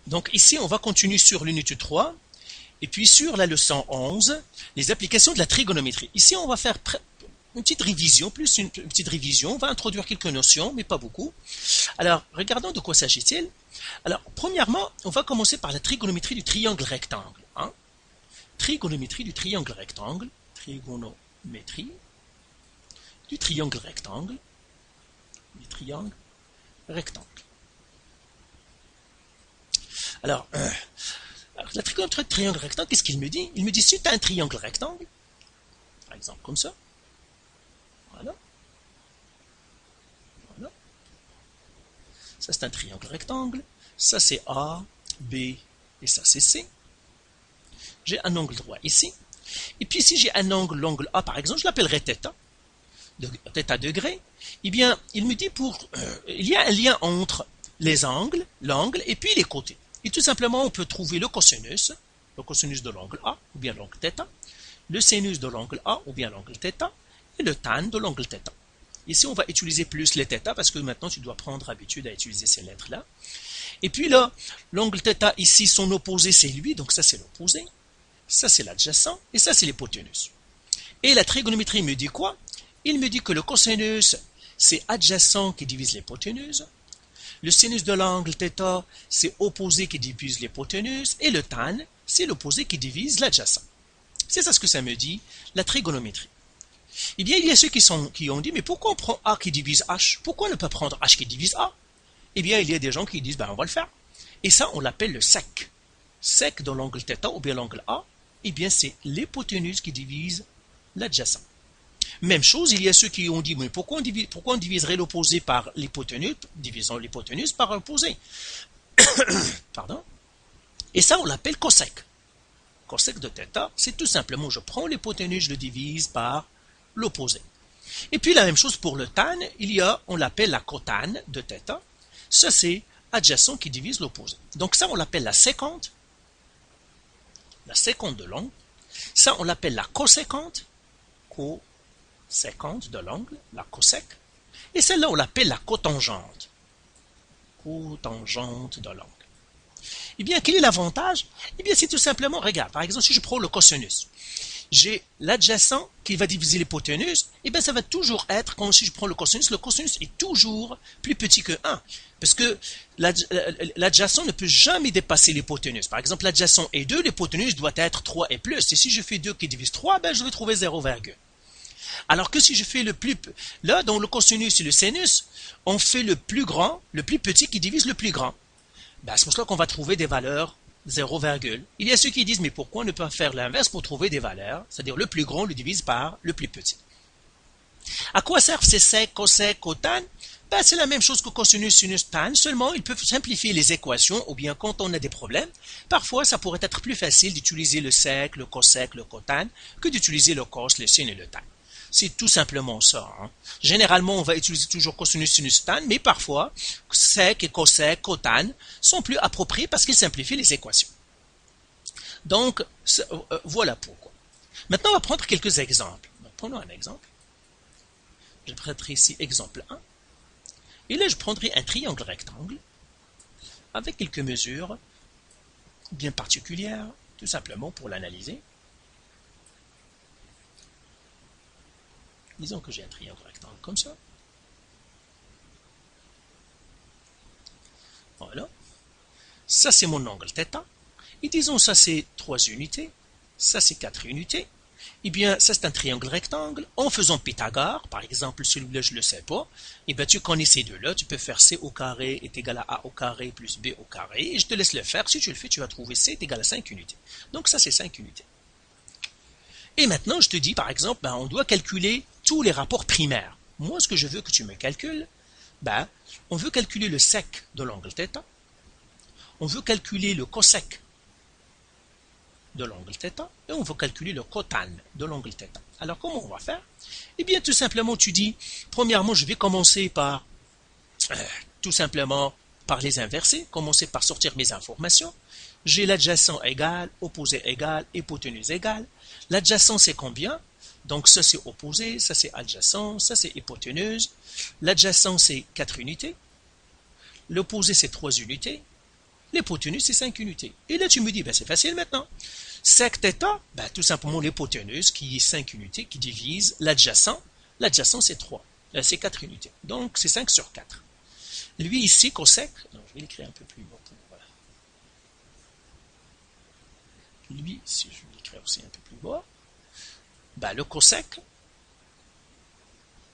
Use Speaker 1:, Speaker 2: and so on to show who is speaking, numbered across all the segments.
Speaker 1: Donc ici, on va continuer sur l'unité 3 et puis sur la leçon 11, les applications de la trigonométrie. Ici, on va faire une petite révision, plus une petite révision. On va introduire quelques notions, mais pas beaucoup. Alors, regardons de quoi s'agit-il. Alors, premièrement, on va commencer par la trigonométrie du triangle rectangle. Hein? Trigonométrie du triangle rectangle. Trigonométrie du triangle rectangle. Du triangle rectangle. Alors, la trigonométrie du triangle rectangle, qu'est-ce qu'il me dit? Il me dit, si tu as un triangle rectangle, par exemple comme ça, voilà, voilà, ça c'est un triangle rectangle, ça c'est A, B, et ça c'est C. J'ai un angle droit ici, et puis si j'ai un angle, l'angle A par exemple, je l'appellerai θ, θ degré, eh bien, il me dit il y a un lien entre les angles, l'angle, et puis les côtés. Et tout simplement, on peut trouver le cosinus de l'angle A, ou bien l'angle θ, le sinus de l'angle A, ou bien l'angle θ, et le tan de l'angle θ. Ici, on va utiliser plus les θ, parce que maintenant, tu dois prendre habitude à utiliser ces lettres-là. Et puis là, l'angle θ, ici, son opposé, c'est lui, donc ça, c'est l'opposé. Ça, c'est l'adjacent, et ça, c'est l'hypoténuse. Et la trigonométrie me dit quoi? Il me dit que le cosinus, c'est adjacent qui divise l'hypoténuse. Le sinus de l'angle θ, c'est opposé qui divise l'hypoténuse. Et le tan, c'est l'opposé qui divise l'adjacent. C'est ça ce que ça me dit, la trigonométrie. Eh bien, il y a ceux qui ont dit, mais pourquoi on prend A qui divise H? Pourquoi ne pas prendre H qui divise A? Eh bien, il y a des gens qui disent, ben, on va le faire. Et ça, on l'appelle le sec. Sec dans l'angle θ ou bien l'angle A, eh bien, c'est l'hypoténuse qui divise l'adjacent. Même chose, il y a ceux qui ont dit, mais pourquoi on diviserait l'opposé par l'hypoténuse? Divisons l'hypoténuse par l'opposé. Pardon. Et ça, on l'appelle cosec. Cosec de θ, c'est tout simplement, je prends l'hypoténuse, je le divise par l'opposé. Et puis la même chose pour le tan, on l'appelle la cotane de θ. Ça, c'est adjacent qui divise l'opposé. Donc ça, on l'appelle la sécante de l'angle. Ça, on l'appelle la coséquente de l'angle, la cosec. Et celle-là, on l'appelle la cotangente de l'angle. Eh bien, quel est l'avantage? Eh bien, c'est tout simplement, regarde, par exemple, si je prends le cosinus, j'ai l'adjacent qui va diviser l'hypoténuse, eh bien, ça va toujours être, comme si je prends le cosinus est toujours plus petit que 1. Parce que l'adjacent ne peut jamais dépasser l'hypoténuse. Par exemple, l'adjacent est 2, l'hypoténuse doit être 3 et plus. Et si je fais 2 qui divise 3, ben, je vais trouver 0, alors que si je fais le plus... Là, dans le cosinus et le sinus, on fait le plus grand, le plus petit qui divise le plus grand. Ben, c'est pour cela qu'on va trouver des valeurs 0, il y a ceux qui disent, mais pourquoi ne pas faire l'inverse pour trouver des valeurs? C'est-à-dire le plus grand le divise par le plus petit. À quoi servent ces sec, cosec, cotane? Ben, c'est la même chose que cosinus, sinus, tan, seulement ils peuvent simplifier les équations, ou bien quand on a des problèmes, parfois ça pourrait être plus facile d'utiliser le sec, le cosec, le cotane, que d'utiliser le cos, le sin et le tan. C'est tout simplement ça. Hein. Généralement, on va utiliser toujours cosinus, sinus, tan, mais parfois, sec et cosec, cotane sont plus appropriés parce qu'ils simplifient les équations. Donc, voilà pourquoi. Maintenant, on va prendre quelques exemples. Prenons un exemple. Je prendrai ici exemple 1. Et là, je prendrai un triangle rectangle avec quelques mesures bien particulières, tout simplement pour l'analyser. Disons que j'ai un triangle rectangle comme ça. Voilà. Ça, c'est mon angle θ. Et disons, ça, c'est 3 unités. Ça, c'est 4 unités. Eh bien, ça, c'est un triangle rectangle. En faisant Pythagore, par exemple, celui-là, je ne le sais pas, eh bien, tu connais ces deux-là. Tu peux faire C au carré est égal à A au carré plus B au carré. Et je te laisse le faire. Si tu le fais, tu vas trouver C est égal à 5 unités. Donc, ça, c'est 5 unités. Et maintenant, je te dis, par exemple, ben, on doit calculer tous les rapports primaires. Moi, ce que je veux que tu me calcules, ben, on veut calculer le sec de l'angle θ. On veut calculer le cosec de l'angle θ. Et on veut calculer le cotane de l'angle θ. Alors, comment on va faire? Eh bien, tout simplement, tu dis, premièrement, je vais commencer par, tout simplement, par les inverser, commencer par sortir mes informations. J'ai l'adjacent égal, opposé égal, hypoténuse égale. L'adjacent, c'est combien? Donc, ça, c'est opposé, ça, c'est adjacent, ça, c'est hypoténuse. L'adjacent, c'est 4 unités. L'opposé, c'est 3 unités. L'hypoténuse, c'est 5 unités. Et là, tu me dis, ben, c'est facile maintenant. Sec θ, ben, tout simplement l'hypoténuse qui est 5 unités, qui divise l'adjacent. L'adjacent, c'est 3. Là, c'est 4 unités. Donc, c'est 5 sur 4. Lui, ici, cosec, non, je vais l'écrire un peu plus haut. Voilà. Lui, si je vais l'écrire aussi un peu plus bas, ben, le cosec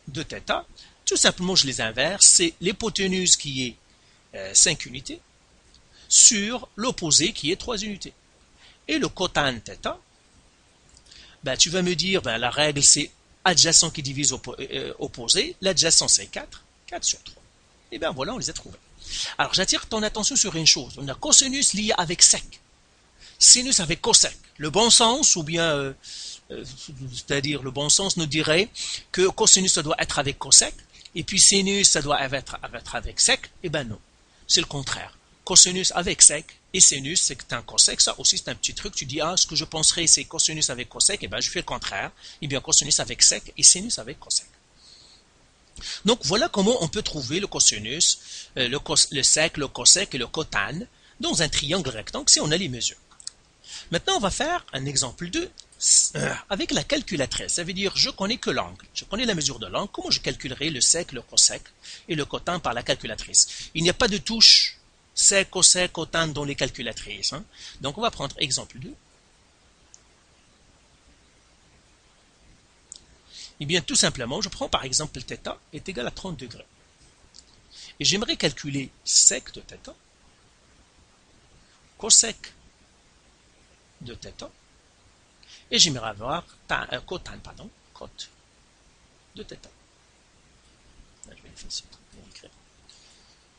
Speaker 1: de θ, tout simplement, je les inverse. C'est l'hypoténuse qui est 5 unités sur l'opposé qui est 3 unités. Et le cotan θ, ben, tu vas me dire, ben, la règle c'est adjacent qui divise opposé, l'adjacent c'est 4, 4 sur 3. Et bien voilà, on les a trouvés. Alors j'attire ton attention sur une chose, on a cosinus lié avec sec, sinus avec cosec. Le bon sens, ou bien, c'est-à-dire le bon sens nous dirait que cosinus ça doit être avec cosec, et puis sinus ça doit être avec sec, et ben non, c'est le contraire. Cosinus avec sec et sinus, c'est un cosec. Ça aussi, c'est un petit truc. Tu dis, ah, ce que je penserais, c'est cosinus avec cosec. Et bien, je fais le contraire. Et bien, cosinus avec sec et sinus avec cosec. Donc, voilà comment on peut trouver le cosinus, le sec, le cosec et le cotan dans un triangle rectangle si on a les mesures. Maintenant, on va faire un exemple 2 avec la calculatrice. Ça veut dire, je connais que l'angle. Je connais la mesure de l'angle. Comment je calculerai le sec, le cosec et le cotan par la calculatrice? Il n'y a pas de touche sec, cosec, cotan dans les calculatrices. Hein. Donc, on va prendre exemple 2. Eh bien, tout simplement, je prends par exemple θ est égal à 30 degrés. Et j'aimerais calculer sec de θ, cosec de θ, et j'aimerais avoir cotan, cote de θ. Là, je vais l'effacer.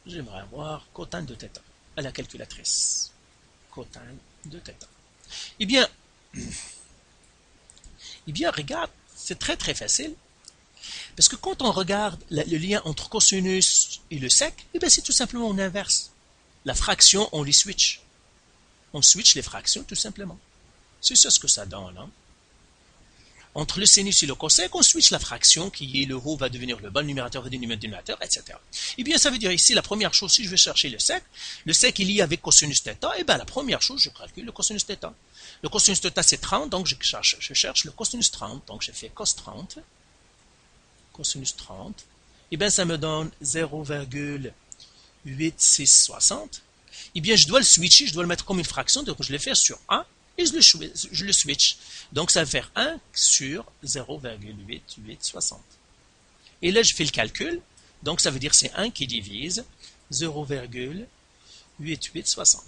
Speaker 1: J'aimerais avoir cotan de θ à la calculatrice. Cotan de θ. Eh bien, regarde, c'est très très facile. Parce que quand on regarde le lien entre cosinus et le sec, eh bien c'est tout simplement on inverse. La fraction, on les switch. On switch les fractions tout simplement. C'est ça ce que ça donne. Hein? Entre le sinus et le cosec, on switch la fraction qui est le haut va devenir le bas, le numérateur va devenir le dénominateur, etc. Eh bien, ça veut dire ici, la première chose, si je veux chercher le sec est lié avec cosinus θ, eh bien, la première chose, je calcule le cosinus θ. Le cosinus θ, c'est 30, donc je cherche le cosinus 30, donc je fais cos 30, cosinus 30, eh bien, ça me donne 0,8660. Eh bien, je dois le switcher, je dois le mettre comme une fraction, donc je le fais sur 1, et je le switch. Donc, ça va faire 1 sur 0,8860. Et là, je fais le calcul. Donc, ça veut dire c'est 1 qui divise 0,8860.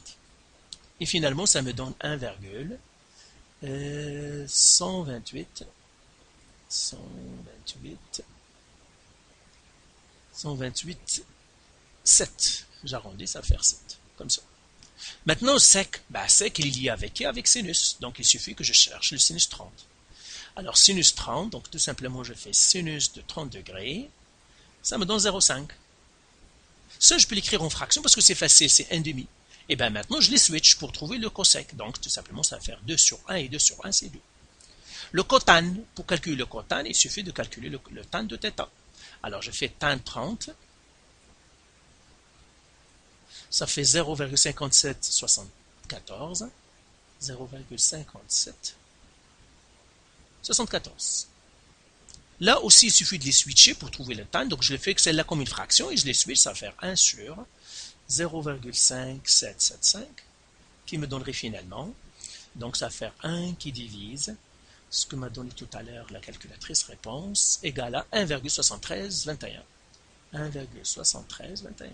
Speaker 1: Et finalement, ça me donne 1,128 7. J'arrondis, ça va faire 7. Comme ça. Maintenant, sec, sec, il est lié avec sinus. Donc, il suffit que je cherche le sinus 30. Alors, sinus 30, donc tout simplement, je fais sinus de 30 degrés. Ça me donne 0,5. Ça, je peux l'écrire en fraction parce que c'est facile, c'est 1,5. Et bien maintenant, je les switch pour trouver le cosec. Donc, tout simplement, ça va faire 2 sur 1 et 2 sur 1, c'est 2. Le cotan, pour calculer le cotan, il suffit de calculer le tan de θ. Alors, je fais tan 30. Ça fait 0,5774. 0,5774. Là aussi, il suffit de les switcher pour trouver le tan. Donc, je le fais que celle-là comme une fraction et je les switch. Ça va faire 1 sur 0,5775 qui me donnerait finalement. Donc, ça va faire 1 qui divise ce que m'a donné tout à l'heure la calculatrice réponse égale à 1,7321. 1,7321.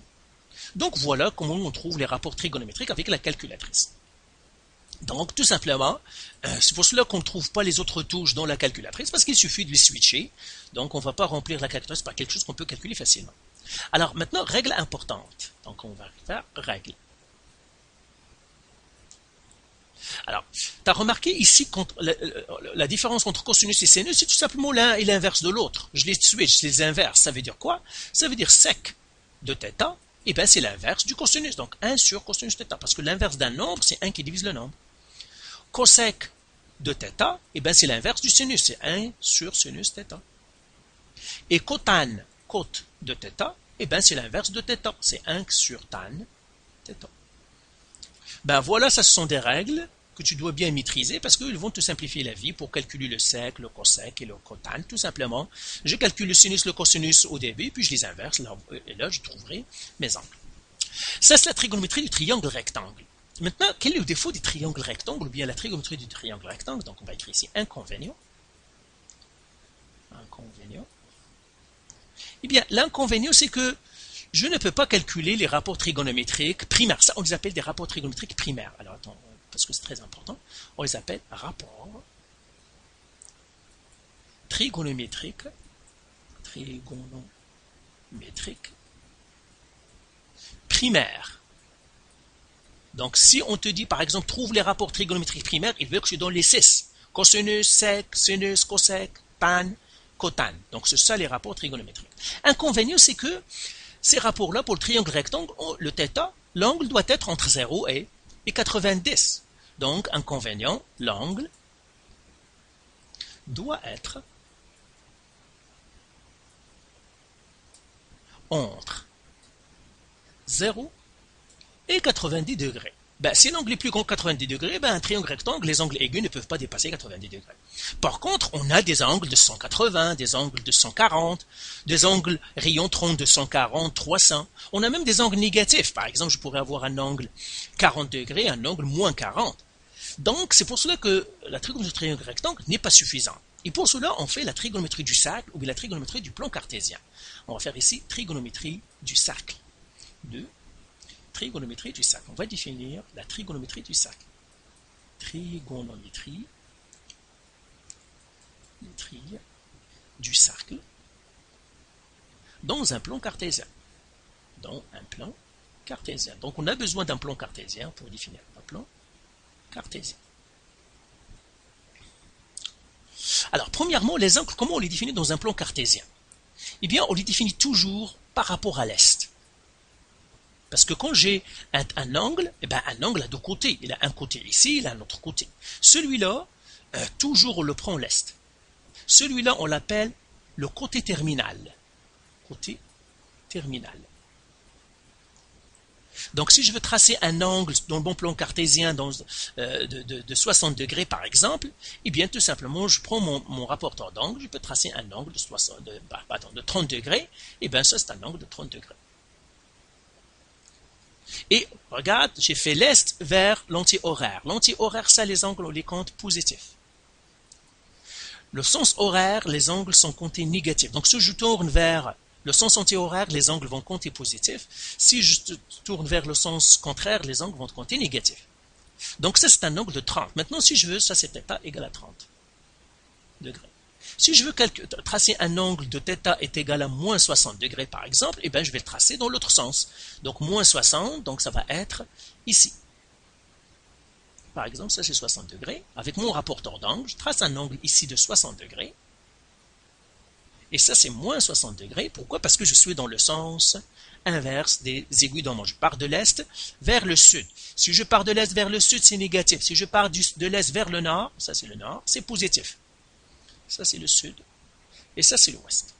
Speaker 1: Donc voilà comment on trouve les rapports trigonométriques avec la calculatrice. Donc tout simplement, c'est pour cela qu'on ne trouve pas les autres touches dans la calculatrice, parce qu'il suffit de les switcher. Donc on ne va pas remplir la calculatrice par quelque chose qu'on peut calculer facilement. Alors maintenant, règle importante. Donc on va faire règle. Alors, tu as remarqué ici la différence entre cosinus et sinus, c'est tout simplement l'un et l'inverse de l'autre. Je les switch, je les inverse. Ça veut dire quoi? Ça veut dire sec de θ. Et bien, c'est l'inverse du cosinus. Donc, 1 sur cosinus θ. Parce que l'inverse d'un nombre, c'est 1 qui divise le nombre. Cosec de θ, et bien, c'est l'inverse du sinus. C'est 1 sur sinus θ. Et cotan, de θ, et bien, c'est l'inverse de θ. C'est 1 sur tan θ. Ben voilà, ça ce sont des règles que tu dois bien maîtriser parce qu'ils vont te simplifier la vie pour calculer le sec, le cosec et le cotane, tout simplement. Je calcule le sinus, le cosinus au début, puis je les inverse, là, et là je trouverai mes angles. Ça, c'est la trigonométrie du triangle rectangle. Maintenant, quel est le défaut du triangle rectangle ou bien la trigonométrie du triangle rectangle? Donc on va écrire ici inconvénient. Inconvénient. Eh bien, l'inconvénient, c'est que je ne peux pas calculer les rapports trigonométriques primaires. Ça, on les appelle des rapports trigonométriques primaires. Alors, attends, parce que c'est très important. On les appelle rapports trigonométriques primaires. Donc, si on te dit, par exemple, trouve les rapports trigonométriques primaires, il veut que je donne les 6. Cosinus, sec, sinus, cosec, tan, cotane. Donc, c'est ça les rapports trigonométriques. Inconvénient, c'est que ces rapports-là, pour le triangle rectangle, le θ, l'angle doit être entre 0 et 90. Donc, inconvénient, l'angle doit être entre 0 et 90 degrés. Ben, si l'angle est plus grand que 90 degrés, ben, un triangle rectangle, les angles aigus ne peuvent pas dépasser 90 degrés. Par contre, on a des angles de 180, des angles de 140, des angles rayons tronc de 140, 300. On a même des angles négatifs. Par exemple, je pourrais avoir un angle 40 degrés, un angle moins 40. Donc, c'est pour cela que la trigonométrie du triangle rectangle n'est pas suffisante. Et pour cela, on fait la trigonométrie du cercle ou bien la trigonométrie du plan cartésien. On va faire ici trigonométrie du cercle. Trigonométrie du cercle. On va définir la trigonométrie du cercle. Trigonométrie du cercle dans un plan cartésien. Dans un plan cartésien. Donc on a besoin d'un plan cartésien pour définir un plan cartésien. Alors, premièrement, les angles, comment on les définit dans un plan cartésien? Eh bien, on les définit toujours par rapport à l'est. Parce que quand j'ai un angle, eh bien, un angle a deux côtés. Il a un côté ici, il a un autre côté. Celui-là, toujours on le prend l'est. Celui-là, on l'appelle le côté terminal. Côté terminal. Donc, si je veux tracer un angle dans le bon plan cartésien de 60 degrés, par exemple, eh bien, tout simplement, je prends mon rapporteur d'angle, je peux tracer un angle de 30 degrés, eh bien, ça, c'est un angle de 30 degrés. Et regarde, j'ai fait l'est vers l'anti-horaire. L'anti-horaire, ça, les angles, on les compte positifs. Le sens horaire, les angles sont comptés négatifs. Donc, si je tourne vers le sens anti-horaire, les angles vont compter positifs. Si je tourne vers le sens contraire, les angles vont compter négatifs. Donc, ça, c'est un angle de 30. Maintenant, si je veux, ça, c'est θ égale à 30 degrés. Si je veux tracer un angle de θ est égal à moins 60 degrés, par exemple, eh bien, je vais le tracer dans l'autre sens. Donc, moins 60, donc ça va être ici. Par exemple, ça, c'est 60 degrés. Avec mon rapporteur d'angle, je trace un angle ici de 60 degrés. Et ça, c'est moins 60 degrés. Pourquoi? Parce que je suis dans le sens inverse des aiguilles d'horloge. Je pars de l'est vers le sud. Si je pars de l'est vers le sud, c'est négatif. Si je pars de l'est vers le nord, ça c'est le nord, c'est positif. Ça c'est le sud. Et ça c'est l'ouest.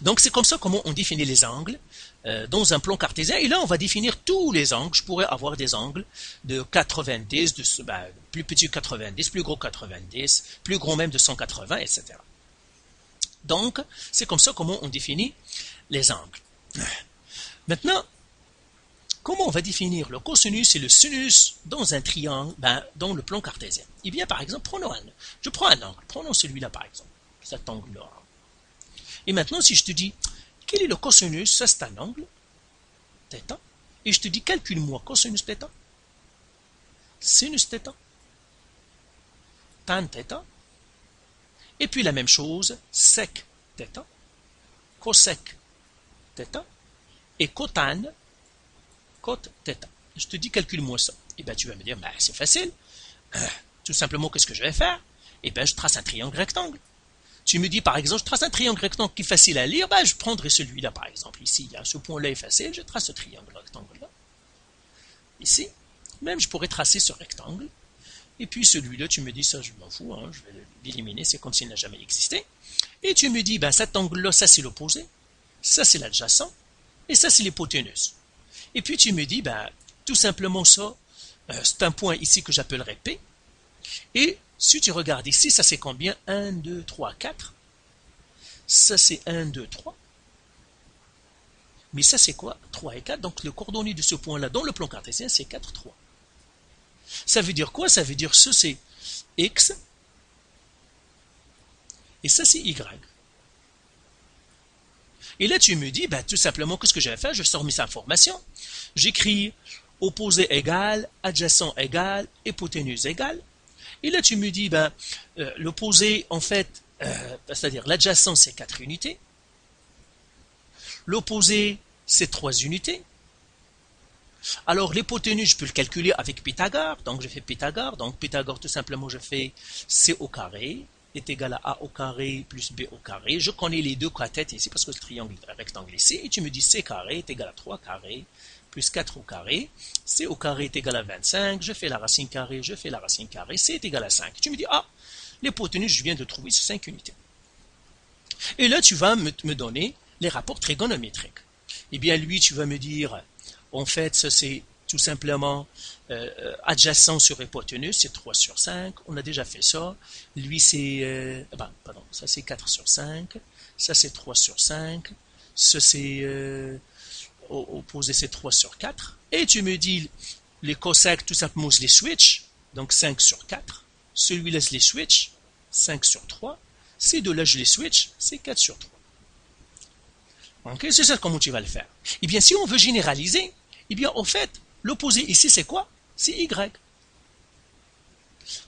Speaker 1: Donc c'est comme ça comment on définit les angles dans un plan cartésien. Et là, on va définir tous les angles. Je pourrais avoir des angles de 90, plus petit que 90, plus gros que 90, plus gros même de 180, etc. Donc, c'est comme ça comment on définit les angles. Maintenant, comment on va définir le cosinus et le sinus dans un triangle, dans le plan cartésien? Eh bien, par exemple, je prends un angle. Prenons celui-là, par exemple, cet angle-là. Et maintenant, si je te dis, quel est le cosinus? Ça, c'est un angle, θ. Et je te dis, calcule-moi cosinus θ, sinus θ, tan θ. Et puis la même chose, sec θ, cosec θ et cotane, cot θ. Je te dis, calcule-moi ça. Et bien, tu vas me dire, c'est facile. Tout simplement, qu'est-ce que je vais faire? Et bien, je trace un triangle rectangle. Tu me dis, par exemple, je trace un triangle rectangle qui est facile à lire, je prendrai celui-là, par exemple. Ici, ce point-là est facile, je trace ce triangle rectangle-là. Ici, même, je pourrais tracer ce rectangle. Et puis celui-là, tu me dis, ça, je m'en fous, je vais l'éliminer, c'est comme s'il n'a jamais existé. Et tu me dis, cet angle-là, ça c'est l'opposé, ça c'est l'adjacent, et ça c'est l'hypoténuse. Et puis tu me dis, tout simplement ça, c'est un point ici que j'appellerai P. Et si tu regardes ici, ça c'est combien? 1, 2, 3, 4. Ça c'est 1, 2, 3. Mais ça c'est quoi? 3 et 4. Donc le coordonnées de ce point-là dans le plan cartésien, c'est 4, 3. Ça veut dire quoi? Ça veut dire ça c'est X. Et ça c'est Y. Et là tu me dis, ben, tout simplement, qu'est-ce que je vais faire? Je sors mes informations. J'écris opposé égal, adjacent égal, hypoténuse égal. Et là tu me dis, ben, l'opposé en fait, c'est-à-dire l'adjacent c'est 4 unités. L'opposé, c'est 3 unités. Alors, l'hypoténuse, je peux le calculer avec Pythagore. Donc, je fais Pythagore. Donc, Pythagore, tout simplement, je fais C au carré est égal à A au carré plus B au carré. Je connais les deux cathètes ici parce que le triangle est rectangle ici. Et tu me dis C carré est égal à 3 carré plus 4 au carré. C au carré est égal à 25. Je fais la racine carrée, je fais la racine carrée. C est égal à 5. Tu me dis, ah, l'hypoténuse, je viens de trouver, c'est 5 unités. Et là, tu vas me donner les rapports trigonométriques. Eh bien, lui, tu vas me dire, en fait, ça c'est tout simplement adjacent sur hypoténuse, c'est 3 sur 5. On a déjà fait ça. Lui, c'est... pardon, ça c'est 4 sur 5. Ça c'est 3 sur 5. Ça c'est... opposé, c'est 3 sur 4. Et tu me dis, les cosecs, tout simplement, je les switch. Donc 5 sur 4. Celui-là, je les switch. 5 sur 3. Ces deux-là, je les switch. C'est 4 sur 3. Ok, c'est ça comment tu vas le faire. Eh bien, si on veut généraliser, eh bien, en fait, l'opposé ici, c'est quoi? C'est Y.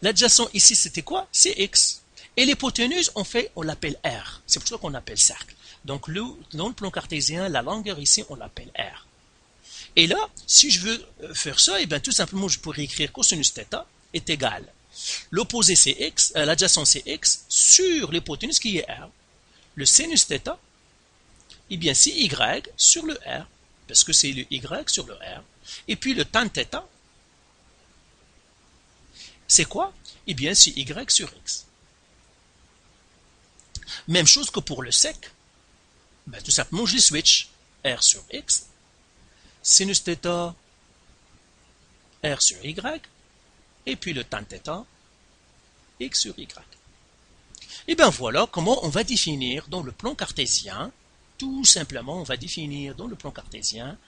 Speaker 1: L'adjacent ici, c'était quoi? C'est X. Et l'hypoténuse, en fait, on l'appelle R. C'est pour ça qu'on appelle cercle. Donc, dans le plan cartésien, la longueur ici, on l'appelle R. Et là, si je veux faire ça, eh bien, tout simplement, je pourrais écrire cosinus θ est égal. L'opposé, c'est X, l'adjacent, c'est X, sur l'hypoténuse qui est R. Le sinus θ, eh bien, c'est Y sur le R, parce que c'est le Y sur le R. Et puis le tan θ, c'est quoi? Eh bien, c'est Y sur X. Même chose que pour le sec. Ben, tout simplement, je les switch. R sur X, sinus θ, R sur Y, et puis le tan θ, X sur Y. Et bien voilà comment on va définir dans le plan cartésien. Tout simplement, on va définir dans le plan cartésien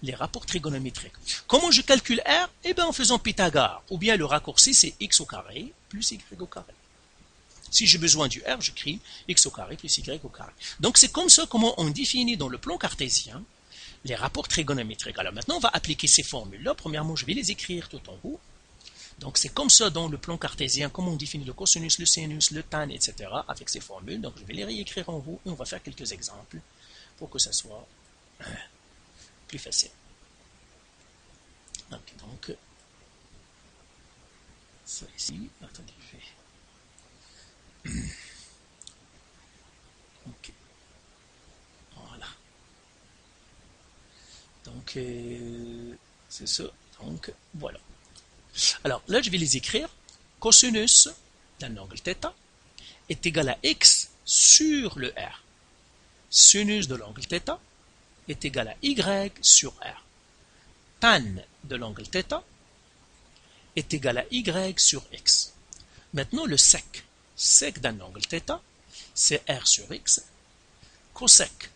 Speaker 1: les rapports trigonométriques. Comment je calcule R? Eh bien, en faisant Pythagore. Ou bien le raccourci, c'est x au carré plus y au carré. Si j'ai besoin du R, j'écris x au carré plus y au carré. Donc, c'est comme ça comment on définit dans le plan cartésien les rapports trigonométriques. Alors maintenant, on va appliquer ces formules-là. Premièrement, je vais les écrire tout en haut. Donc, c'est comme ça dans le plan cartésien, comment on définit le cosinus, le sinus, le tan, etc. avec ces formules. Donc, je vais les réécrire en haut et on va faire quelques exemples pour que ça soit plus facile. Donc ça ici, attendez, je vais... Ok, voilà. Donc, c'est ça. Donc, voilà. Alors, là, je vais les écrire. Cosinus d'un angle θ est égal à x sur le R. Sinus de l'angle θ est égal à y sur R. Tan de l'angle θ est égal à y sur x. Maintenant, le sec. Sec d'un angle θ, c'est R sur x. Cosec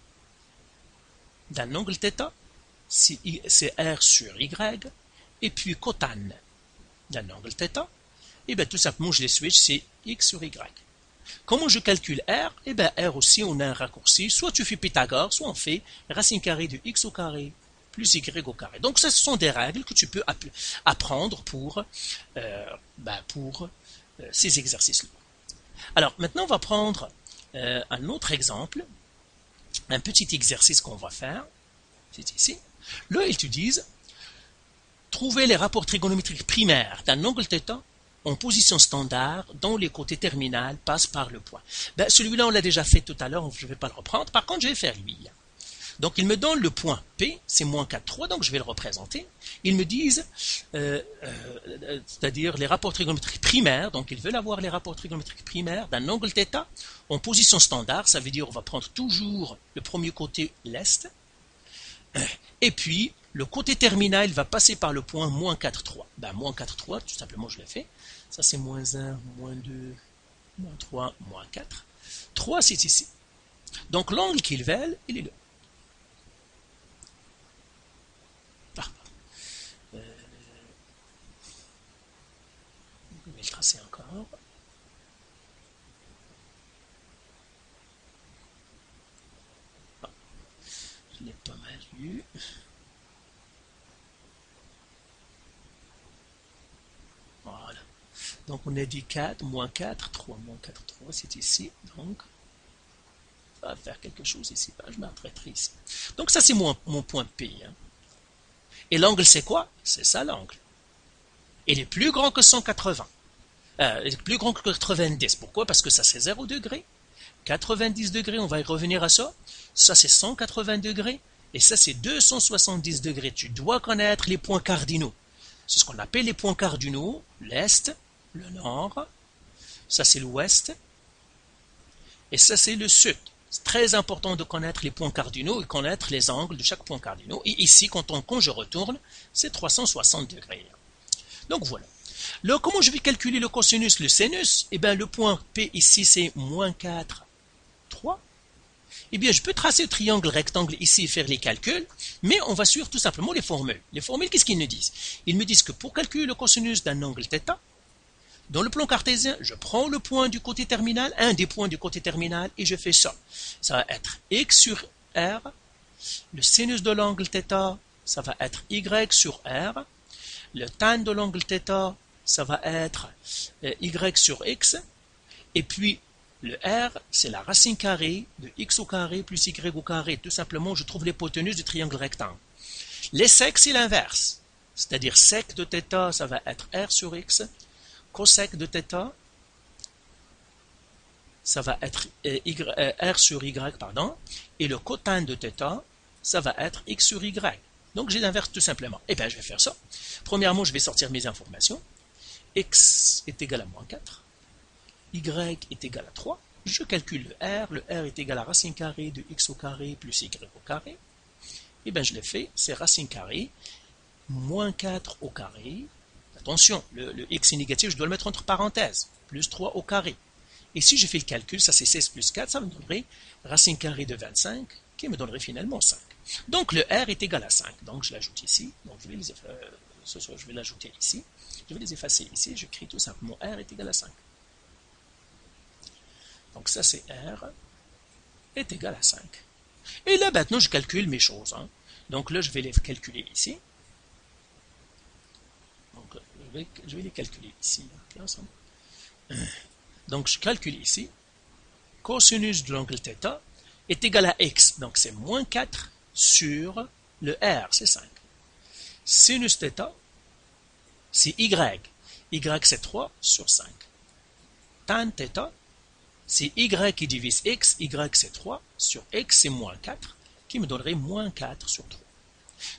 Speaker 1: d'un angle θ, c'est R sur y. Et puis cotan d'un angle θ, et bien tout simplement, je les switch, c'est x sur y. Comment je calcule R? Eh bien, R aussi, on a un raccourci. Soit tu fais Pythagore, soit on fait racine carrée de x au carré plus y au carré. Donc, ce sont des règles que tu peux apprendre pour ces exercices-là. Alors, maintenant, on va prendre un autre exemple, un petit exercice qu'on va faire. C'est ici. Là, ils te disent, trouver les rapports trigonométriques primaires d'un angle θ en position standard dont les côtés terminales passent par le point. Ben, celui-là, on l'a déjà fait tout à l'heure, je ne vais pas le reprendre. Par contre, je vais faire lui. Donc, ils me donnent le point P, c'est moins 4, 3, donc je vais le représenter. Ils me disent, c'est-à-dire les rapports trigonométriques primaires, donc ils veulent avoir les rapports trigonométriques primaires d'un angle θ en position standard, ça veut dire on va prendre toujours le premier côté l'est, et puis le côté terminal va passer par le point moins 4, 3. Ben, moins 4, 3, tout simplement, je l'ai fait. Ça, c'est moins 1, moins 2, moins 3, moins 4. 3, c'est ici. Donc, l'angle qu'ils veulent, il est là. Je vais le tracer encore. Je l'ai pas mal vu. Voilà. Donc on a dit 4, moins 4, 3, moins 4, 3, c'est ici. Donc, ça va faire quelque chose ici. Je m'arrêterai ici. Donc ça c'est mon point P. Hein. Et l'angle c'est quoi? C'est ça l'angle. Il est plus grand que 180. Il est plus grand que 90. Pourquoi? Parce que ça c'est 0 degré. 90 degrés, on va y revenir à ça. Ça c'est 180 degrés. Et ça c'est 270 degrés. Tu dois connaître les points cardinaux. C'est ce qu'on appelle les points cardinaux. L'Est, le Nord. Ça c'est l'Ouest. Et ça c'est le Sud. C'est très important de connaître les points cardinaux et connaître les angles de chaque point cardinal. Et ici, quand je retourne, c'est 360 degrés. Donc voilà. Là, comment je vais calculer le cosinus, le sinus? Eh bien, le point P ici, c'est moins 4, 3. Eh bien, je peux tracer le triangle rectangle ici et faire les calculs, mais on va suivre tout simplement les formules. Les formules, qu'est-ce qu'ils nous disent? Ils me disent que pour calculer le cosinus d'un angle θ, dans le plan cartésien, je prends le point du côté terminal, un des points du côté terminal, et je fais ça. Ça va être x sur r. Le sinus de l'angle θ, ça va être y sur r. Le tan de l'angle θ, ça va être y sur x. Et puis, le r, c'est la racine carrée de x au carré plus y au carré. Tout simplement, je trouve l'hypoténuse du triangle rectangle. Les secs, c'est l'inverse. C'est-à-dire, sec de θ, ça va être r sur x. Cosec de θ, ça va être r sur y, pardon, et le cotan de θ, ça va être x sur y. Donc j'ai l'inverse tout simplement. Eh bien, je vais faire ça. Premièrement, je vais sortir mes informations. X est égal à moins 4, y est égal à 3. Je calcule le r est égal à racine carrée de x au carré plus y au carré. Eh bien, je l'ai fait, c'est racine carrée, moins 4 au carré. Attention, le x est négatif, je dois le mettre entre parenthèses, plus 3 au carré. Et si je fais le calcul, ça c'est 16 plus 4, ça me donnerait racine carrée de 25, qui me donnerait finalement 5. Donc le r est égal à 5, donc je l'ajoute ici, donc je vais l'ajouter ici, je vais les effacer ici, j'écris tout simplement r est égal à 5. Donc ça c'est r est égal à 5. Et là maintenant je calcule mes choses. Hein. Donc là je vais les calculer ici. Donc je vais les calculer ici. Donc je calcule ici. Cosinus de l'angle θ est égal à x. Donc c'est moins 4 sur le r, c'est 5. Sinus θ, c'est y. Y c'est 3 sur 5. Tan θ, c'est y qui divise x. Y c'est 3 sur x, c'est moins 4, qui me donnerait moins 4 sur 3.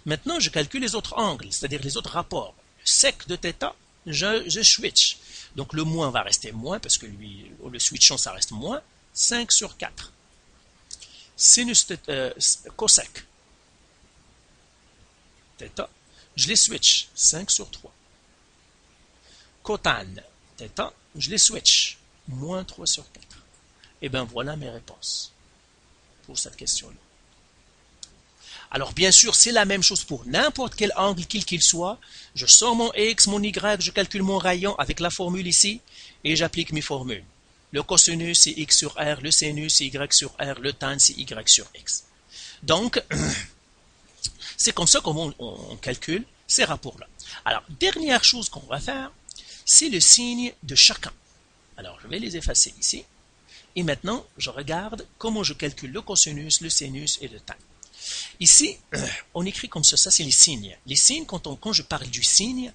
Speaker 1: Maintenant, je calcule les autres angles, c'est-à-dire les autres rapports. Le sec de θ, je switch. Donc le moins va rester moins, parce que lui, le switchant, ça reste moins. 5 sur 4. Sinus cosec θ, je les switch. 5 sur 3. Cotan θ, je les switch. Moins 3 sur 4. Et bien voilà mes réponses pour cette question-là. Alors bien sûr, c'est la même chose pour n'importe quel angle qu'il soit. Je sors mon x, mon y, je calcule mon rayon avec la formule ici et j'applique mes formules. Le cosinus c'est x sur r, le sinus c'est y sur r, le tan c'est y sur x. Donc, c'est comme ça qu'on calcule ces rapports-là. Alors, dernière chose qu'on va faire, c'est le signe de chacun. Alors, je vais les effacer ici. Et maintenant, je regarde comment je calcule le cosinus, le sinus et le tan. Ici, on écrit comme ça c'est les signes. Les signes, quand je parle du signe,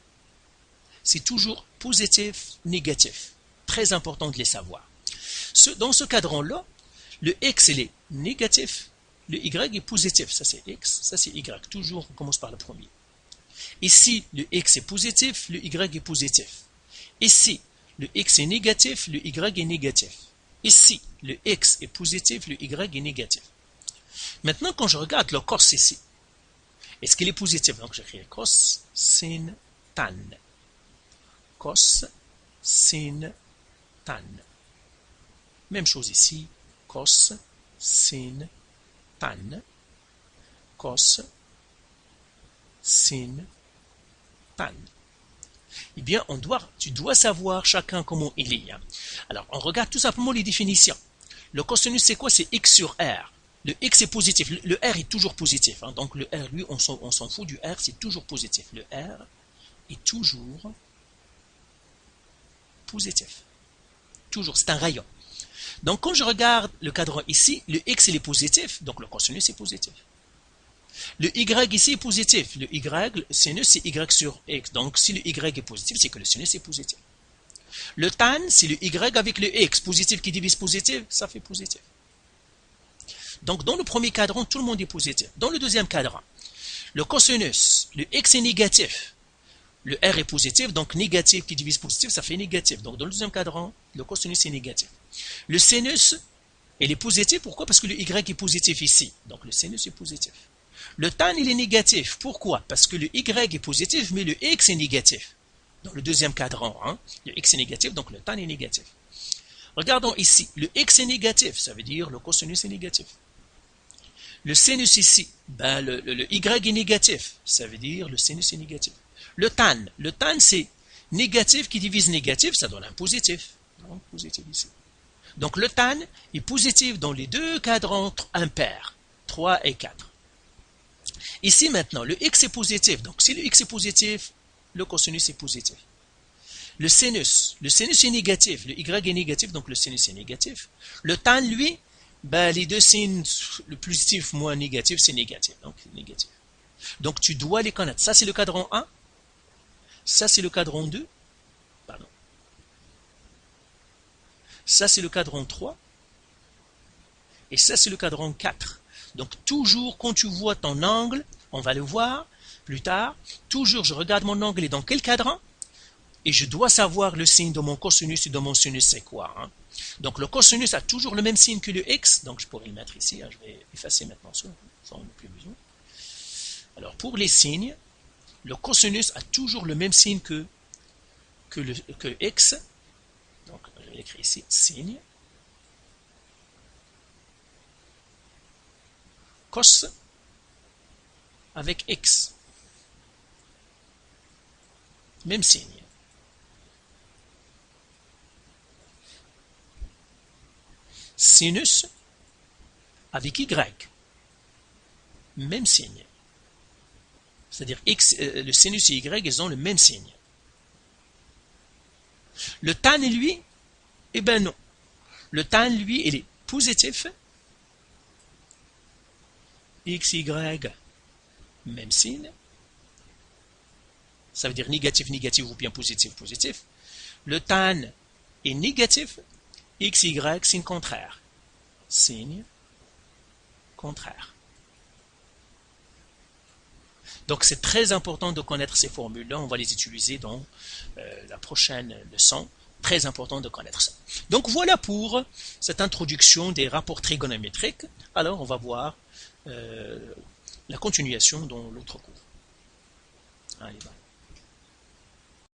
Speaker 1: c'est toujours positif, négatif. Très important de les savoir. Dans ce cadran-là, le x il est négatif, le y est positif. Ça c'est x, ça c'est y. Toujours, on commence par le premier. Ici, le x est positif, le y est positif. Ici, le x est négatif, le y est négatif. Ici, le x est positif, le y est négatif. Maintenant, quand je regarde le cos ici, Est-ce qu'il est positif? Donc j'écris cos, sin, tan. Cos, sin, tan. Même chose ici. Cos, sin, tan. Cos, sin, tan. Eh bien, tu dois savoir chacun comment il est. Alors, on regarde tout simplement les définitions. Le cosinus, c'est quoi? C'est x sur r. Le x est positif. Le r est toujours positif. Donc, le r, lui, on s'en fout du r, c'est toujours positif. Le r est toujours positif. Toujours, c'est un rayon. Donc, quand je regarde le cadran ici, le x, il est positif, donc le cosinus est positif. Le y ici est positif. Le y, le sinus, c'est y sur x. Donc, si le y est positif, c'est que le sinus est positif. Le tan, c'est le y avec le x. Positif qui divise positif, ça fait positif. Donc, dans le premier cadran, tout le monde est positif. Dans le deuxième cadran, le cosinus, le x est négatif. Le r est positif, donc négatif qui divise positif, ça fait négatif. Donc, dans le deuxième cadran, le cosinus est négatif. Le sinus, il est positif. Pourquoi? Parce que le y est positif ici. Donc, le sinus est positif. Le tan, il est négatif. Pourquoi? Parce que le y est positif, mais le x est négatif. Dans le deuxième cadran, le x est négatif, donc le tan est négatif. Regardons ici, le x est négatif, ça veut dire le cosinus est négatif. Le sinus ici, le y est négatif, ça veut dire le sinus est négatif. Le tan c'est négatif qui divise négatif, ça donne un positif. Donc, positif ici. Donc le tan est positif dans les deux cadrans impairs, 3 et 4. Ici maintenant, le x est positif, donc si le x est positif, le cosinus est positif. Le sinus est négatif, le y est négatif, donc le sinus est négatif. Le tan, lui, les deux signes, le positif moins négatif, c'est négatif. Donc, négatif. Donc, tu dois les connaître. Ça, c'est le cadran 1. Ça, c'est le cadran 2. Pardon. Ça, c'est le cadran 3. Et ça, c'est le cadran 4. Donc, toujours, quand tu vois ton angle, on va le voir plus tard, toujours, je regarde mon angle et dans quel cadran, et je dois savoir le signe de mon cosinus et de mon sinus, c'est quoi. Donc, le cosinus a toujours le même signe que le x, donc je pourrais le mettre ici, je vais effacer maintenant ça, on n'a plus besoin. Alors, pour les signes, le cosinus a toujours le même signe que x, donc je vais l'écrire ici, signe, cos avec x. Même signe. Sinus avec y. Même signe. C'est-à-dire x, le sinus et y, ils ont le même signe. Le tan, lui, eh bien non. Le tan, lui, il est positif. X, y, même signe. Ça veut dire négatif, négatif ou bien positif, positif. Le tan est négatif. X, y, signe contraire. Signe contraire. Donc c'est très important de connaître ces formules-là. On va les utiliser dans la prochaine leçon. Très important de connaître ça. Donc voilà pour cette introduction des rapports trigonométriques. Alors on va voir la continuation dans l'autre cours. Allez, bye.